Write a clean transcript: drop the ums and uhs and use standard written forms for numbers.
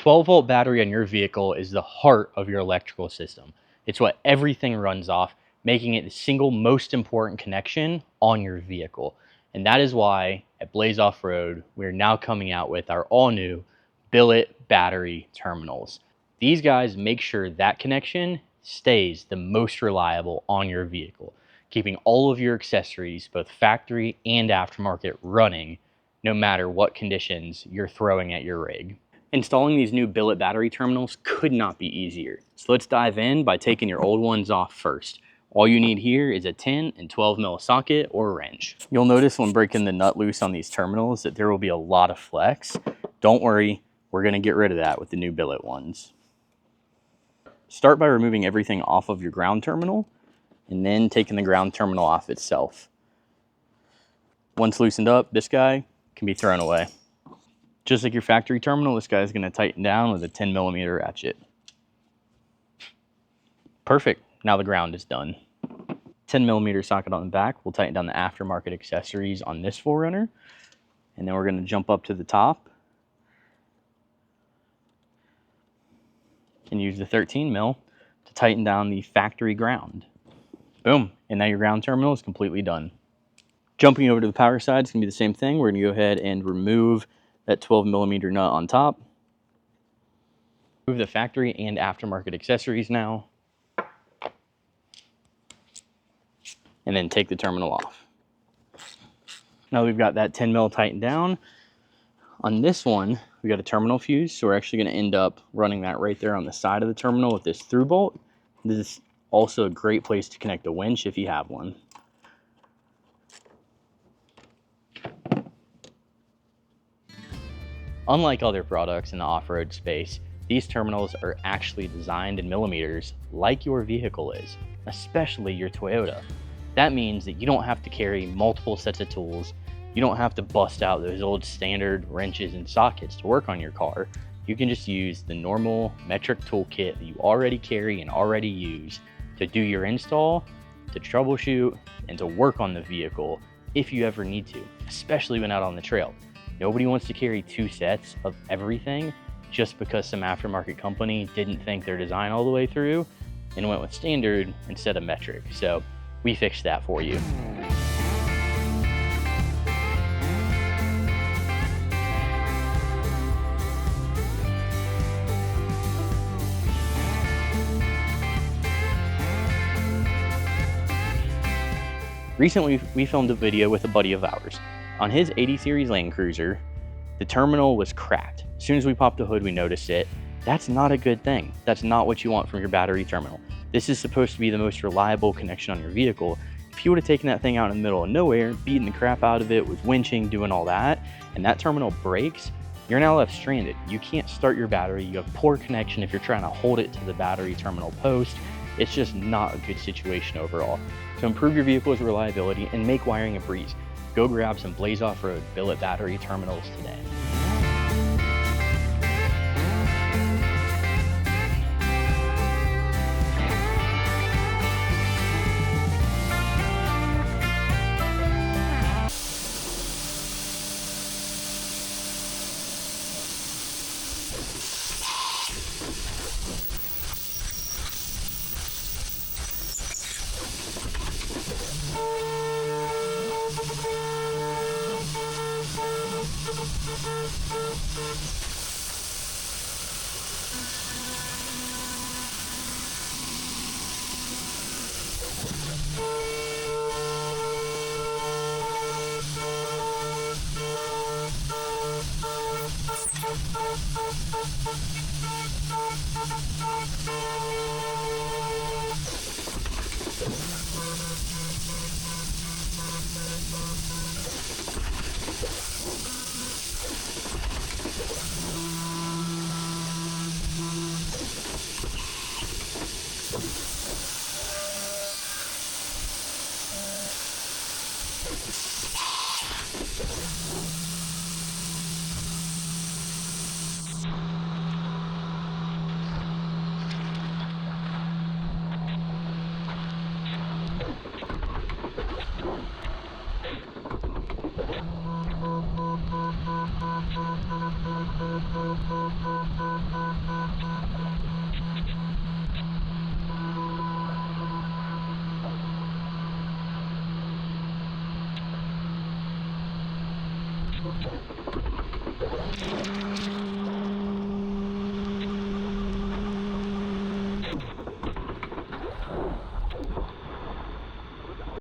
12-volt battery on your vehicle is the heart of your electrical system. It's what everything runs off, making it the single most important connection on your vehicle. And that is why at Blaze Off-Road, we're now coming out with our all-new Billet Battery Terminals. These guys make sure that connection stays the most reliable on your vehicle, keeping all of your accessories, both factory and aftermarket, running no matter what conditions you're throwing at your rig. Installing these new Billet battery terminals could not be easier. So let's dive in by taking your old ones off first. All you need here is a 10 and 12 mil socket or wrench. You'll notice when breaking the nut loose on these terminals that there will be a lot of flex. Don't worry, we're gonna get rid of that with the new Billet ones. Start by removing everything off of your ground terminal and then taking the ground terminal off itself. Once loosened up, this guy can be thrown away. Just like your factory terminal, this guy is going to tighten down with a 10mm ratchet. Perfect. Now the ground is done. 10mm socket on the back. We'll tighten down the aftermarket accessories on this 4Runner. And then we're going to jump up to the top and use the 13mm to tighten down the factory ground. Boom. And now your ground terminal is completely done. Jumping over to the power side, it's going to be the same thing. We're going to go ahead and remove that 12mm nut on top. Remove the factory and aftermarket accessories now. And then take the terminal off. Now we've got that 10mm tightened down. On this one, we got a terminal fuse, so we're actually going to end up running that right there on the side of the terminal with this through bolt. This is also a great place to connect a winch if you have one. Unlike other products in the off-road space, these terminals are actually designed in millimeters like your vehicle is, especially your Toyota. That means that you don't have to carry multiple sets of tools. You don't have to bust out those old standard wrenches and sockets to work on your car. You can just use the normal metric toolkit that you already carry and already use to do your install, to troubleshoot, and to work on the vehicle if you ever need to, especially when out on the trail. Nobody wants to carry 2 sets of everything just because some aftermarket company didn't think their design all the way through and went with standard instead of metric. So we fixed that for you. Recently, we filmed a video with a buddy of ours. On his 80 series Land Cruiser, the terminal was cracked. As soon as we popped the hood, we noticed it. That's not a good thing. That's not what you want from your battery terminal. This is supposed to be the most reliable connection on your vehicle. If you would have taken that thing out in the middle of nowhere, beating the crap out of it with winching, doing all that, and that terminal breaks, you're now left stranded. You can't start your battery. You have poor connection if you're trying to hold it to the battery terminal post. It's just not a good situation overall. So improve your vehicle's reliability and make wiring a breeze. Go grab some Blaze Off-Road Billet battery terminals today.